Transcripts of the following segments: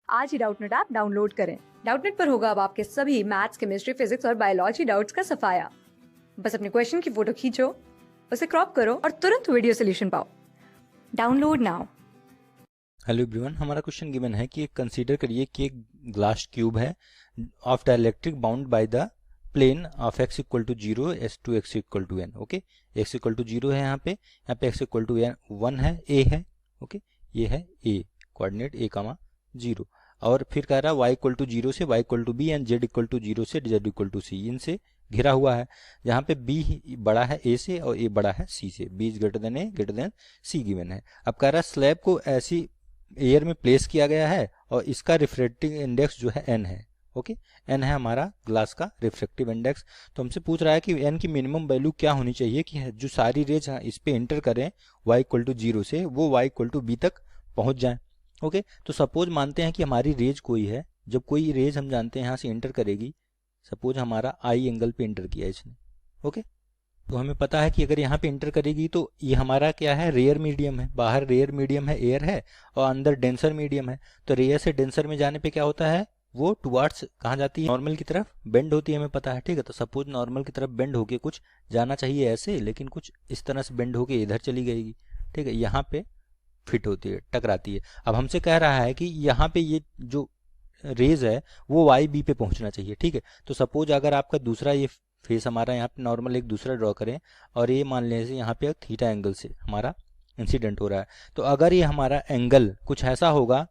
आज ही Doubtnut app download करें। Doubtnut पर होगा अब आपके सभी मैथ्स, केमिस्ट्री, फिजिक्स और बायोलॉजी डाउट्स का सफाया। बस अपने क्वेश्चन की फोटो खींचो, उसे क्रॉप करो और तुरंत वीडियो सोल्यूशन पाओ। Download now. हेलो एवरीवन, हमारा क्वेश्चन गिवन है कि कंसीडर करिए कि एक ग्लास क्यूब है of dielectric bound by the plane of x equal to 0 as to x equal to n. Okay, x equal to 0 है, यहाँ पे x इक्वल टू 1 है, a है। ओके, ये है a कोऑर्डिनेट a कामा 0, और फिर कह रहा है y इक्वल टू 0 से y equal to b and z equal to 0 से z इक्वल टू c, इनसे घिरा हुआ है, जहाँ पे b बड़ा है a से और a बड़ा है c से, b is greater than a greater than c given है। अब कह रहा है स्लैब को ऐसी एयर में प्लेस किया गया है और इसका रिफ्रैक्टिव इंडेक्स जो है n है। ओके, n है हमारा ग्लास का रिफ्रैक्टिव इंडेक्स। तो हमसे पूछ रहा है कि n की मिनिमम वैल्यू क्या होनी चाहिए कि जो सारी रेज इस पे एंटर करें y इक्वल टू 0 से, वो y इक्वल टू b तक पहुंच जाए। ओके, तो सपोज मानते हैं कि हमारी रेज कोई है, जब कोई रेज हम जानते हैं यहाँ से एंटर करेगी, सपोज हमारा I एंगल पे एंटर किया इसने। ओके, तो हमें पता है कि अगर यहाँ पे एंटर करेगी तो ये हमारा क्या है, रेयर मीडियम है, बाहर रेयर मीडियम है, एयर है, और अंदर डेंसर मीडियम है। तो रेयर से डेंसर में जाने पे क्या होता है, वो टुवार्ड्स कहाँ जाती है, नॉर्मल की तरफ बेंड होती है, हमें पता है। ठीक है, तो सपोज नॉर्मल की तरफ बेंड होके कुछ जाना चाहिए ऐसे, लेकिन कुछ इस तरह से बेंड होके इधर चली गई। ठीक है, यहाँ पे फिट होती है, टकराती है। अब हमसे कह रहा है कि यहाँ पे ये जो रेज है वो वाई बी पे पहुंचना चाहिए। ठीक है, तो सपोज अगर आपका दूसरा ये फेस हमारा यहाँ पे नॉर्मल एक दूसरा ड्रॉ करें और ये मान लें यहाँ पे थीटा एंगल से हमारा इंसिडेंट हो रहा है, तो अगर ये हमारा एंगल कुछ ऐसा होगा,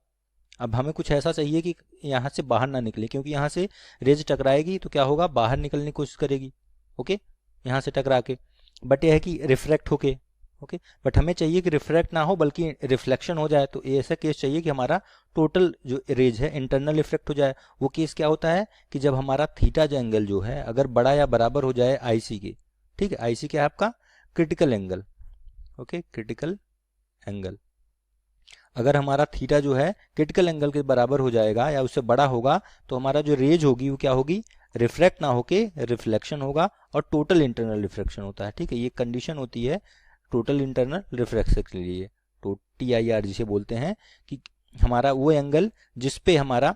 अब हमें कुछ ऐसा चाहिए कि यहाँ से बाहर ना निकले, क्योंकि यहाँ से रेज टकराएगी तो क्या होगा, बाहर निकलने की कोशिश करेगी। ओके, यहाँ से टकरा के, बट यह है कि रिफ्रैक्ट होके। ओके, बट हमें चाहिए कि रिफ्रैक्ट ना हो बल्कि रिफ्लेक्शन हो जाए। तो ऐसा केस चाहिए कि हमारा टोटल जो रेज है इंटरनल रिफ्लेक्ट हो जाए। वो केस क्या होता है कि जब हमारा थीटा जो एंगल जो है अगर बड़ा या बराबर हो जाए आईसी के। ठीक है, आईसी क्या है आपका, critical angle. Okay, critical angle अगर हमारा थीटा जो है क्रिटिकल एंगल के बराबर हो जाएगा या उससे बड़ा होगा, तो हमारा जो रेज होगी वो क्या होगी, रिफ्रैक्ट ना होके रिफ्लेक्शन होगा, और टोटल इंटरनल रिफ्लेक्शन होता है। ठीक है, ये कंडीशन होती है टोटल इंटरनल रिफ्लेक्शन के लिए, तो TIR जिसे बोलते हैं, कि हमारा वो एंगल जिसपे हमारा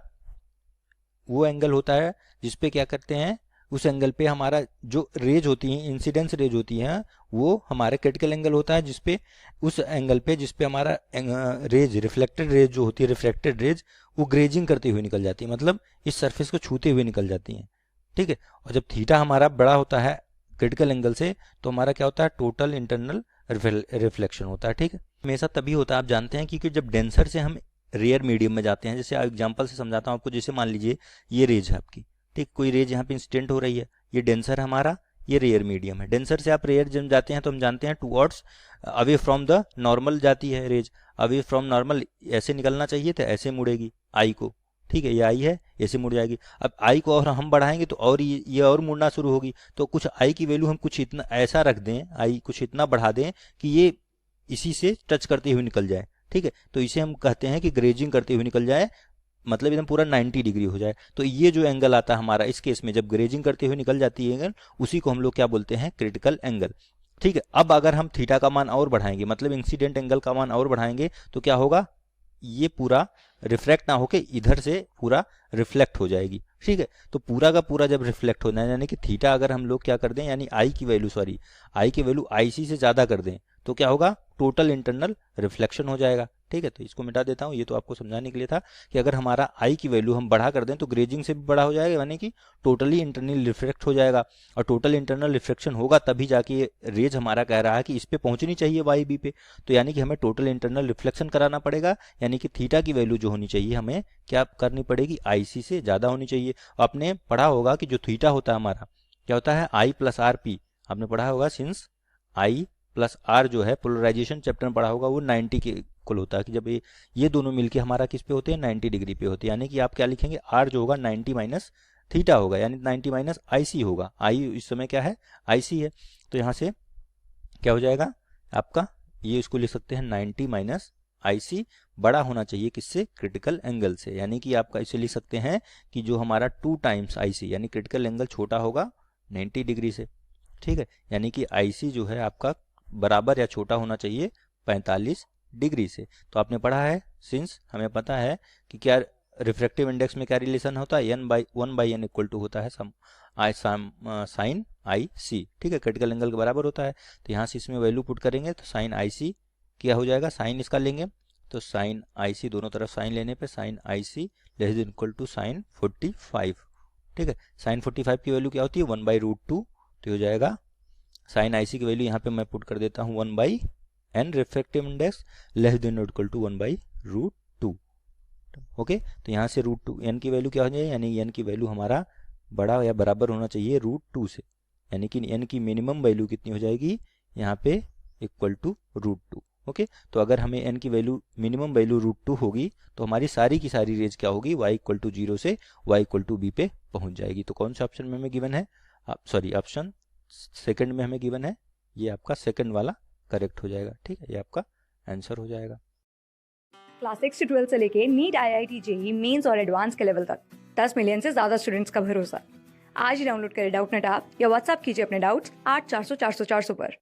वो एंगल होता है जिसपे क्या करते हैं, उस एंगल पे हमारा जो रेज होती है, इंसिडेंस रेज होती है, वो हमारे क्रिटिकल एंगल होता है, जिसपे उस एंगल पे जिसपे हमारा रेज रिफ्लेक्टेड रेज जो होती है, रिफ्लेक्टेड रेज वो ग्रेजिंग करती हुई निकल जाती है, मतलब इस सरफेस को छूते हुए निकल जाती है। ठीक है, और जब थीटा हमारा बड़ा होता है क्रिटिकल एंगल से, तो हमारा क्या होता है, टोटल इंटरनल रिफ्लेक्शन होता है। ठीक है, हमेशा तभी होता है, आप जानते हैं, क्योंकि जब डेंसर से हम रेयर मीडियम में जाते हैं, जैसे एग्जांपल से समझाता हूँ आपको, जैसे मान लीजिए ये रेज है आपकी, ठीक, कोई रेज यहाँ पे इंसिडेंट हो रही है, ये डेंसर हमारा, ये रेयर मीडियम है। डेंसर से आप रेयर जब जाते हैं तो हम जानते हैं towards away from the normal जाती है रेज, अवे फ्रॉम नॉर्मल ऐसे निकलना चाहिए तो ऐसे मुड़ेगी आई को। ठीक है, ये आई है, ऐसे मुड़ जाएगी। अब आई को और हम बढ़ाएंगे तो और ये और मुड़ना शुरू होगी। तो कुछ आई की वैल्यू हम कुछ इतना ऐसा रख दें, आई कुछ इतना बढ़ा दें कि ये इसी से टच करते हुए निकल जाए। ठीक है, तो इसे हम कहते हैं कि ग्रेजिंग करते हुए निकल जाए, मतलब एकदम पूरा 90 डिग्री हो जाए। तो ये जो एंगल आता है हमारा इस केस में, जब ग्रेजिंग करते हुए निकल जाती है एंगल, उसी को हम लोग क्या बोलते हैं, क्रिटिकल एंगल। ठीक है, अब अगर हम थीटा का मान और बढ़ाएंगे, मतलब इंसिडेंट एंगल का मान और बढ़ाएंगे, तो क्या होगा, ये पूरा रिफ्लेक्ट ना होके इधर से पूरा रिफ्लेक्ट हो जाएगी। ठीक है, तो पूरा का पूरा जब रिफ्लेक्ट होना है, यानी कि थीटा अगर हम लोग क्या कर दें, यानी आई की वैल्यू आईसी से ज्यादा कर दें, तो क्या होगा, टोटल इंटरनल रिफ्लेक्शन हो जाएगा। ठीक है, तो इसको मिटा देता हूँ, ये तो आपको समझाने के लिए था कि अगर हमारा आई की वैल्यू हम बढ़ा कर दें तो ग्रेजिंग से भी बड़ा हो जाएगा, यानी कि टोटली इंटरनल रिफ्लेक्ट हो जाएगा, और टोटल इंटरनल रिफ्लेक्शन होगा तभी जाके ये रेज हमारा कह रहा है कि इस पे पहुंचनी चाहिए वाई बी पे। तो यानी कि हमें टोटल इंटरनल रिफ्लेक्शन कराना पड़ेगा, यानी कि थीटा की वैल्यू जो होनी चाहिए हमें क्या करनी पड़ेगी, आईसी से ज्यादा होनी चाहिए। आपने पढ़ा होगा कि जो थीटा होता है हमारा क्या होता है, आई प्लस आर पी, आपने पढ़ा होगा, सिंस आई प्लस आर जो है पोलराइजेशन चैप्टर में पढ़ा होगा, वो 90 के इक्वल होता है, कि जब ये दोनों मिलके हमारा किस पे होते हैं, 90 डिग्री पे होते हैं। यानी कि आप क्या लिखेंगे, आर जो होगा 90 माइनस थीटा होगा, यानी 90 माइनस आईसी होगा। आई इस समय क्या है, आईसी है, तो यहाँ से क्या हो जाएगा आपका, ये इसको लिख सकते हैं 90 माइनस आईसी, बड़ा होना चाहिए किससे, क्रिटिकल एंगल से। यानी कि आपका इसे लिख सकते हैं कि जो हमारा 2 टाइम्स आईसी, यानी क्रिटिकल एंगल छोटा होगा 90 डिग्री से। ठीक है, यानी कि आईसी जो है आपका बराबर या छोटा होना चाहिए 45 डिग्री से। तो आपने पढ़ा है, सिंस हमें पता है कि क्या रिफ्रैक्टिव इंडेक्स में क्या रिलेशन होता है, one by n equal to होता है साइन आई सी, ठीक है, क्रिटिकल एंगल के बराबर होता है। तो यहाँ से इसमें वैल्यू पुट करेंगे तो साइन आई सी क्या हो जाएगा, साइन इसका लेंगे तो साइन आई सी, दोनों तरफ साइन लेने पे sine i c less than equal to sine 45, ठीक है। साइन 45 की वैल्यू क्या होती है, 1/√2, तो हो जाएगा साइन आई सी की वैल्यू यहाँ पे मैं पुट कर देता हूँ 1/n refractive index less than और इक्वल टू 1/√2, ओके। तो यहाँ से √2 n की वैल्यू क्या हो जाएगी, यानी n की वैल्यू हमारा बड़ा या बराबर होना चाहिए √2 से, यानी कि n की मिनिमम वैल्यू कितनी हो जाएगी यहाँ पे इक्वल टू √2, ओके। तो अगर हमें n की वैल्यू मिनिमम वैल्यू √2 होगी तो हमारी सारी की सारी रेंज क्या होगी, y इक्वल टू 0 से y इक्वल टू b पे पहुंच जाएगी। तो कौन सा ऑप्शन में हमें गिवन है, सॉरी ऑप्शन सेकंड में हमें गिवन है, ये आपका सेकंड वाला करेक्ट हो जाएगा, ठीक है, ये आपका आंसर हो जाएगा। क्लास 6 से 12 से लेके नीट, IIT, JEE मेंस और एडवांस के लेवल तक 10 मिलियन से ज्यादा स्टूडेंट्स का भरोसा। आज ही डाउनलोड करें डाउटनेट ऐप या व्हाट्सएप कीजिए अपने डाउट्स 8400 400 400 पर।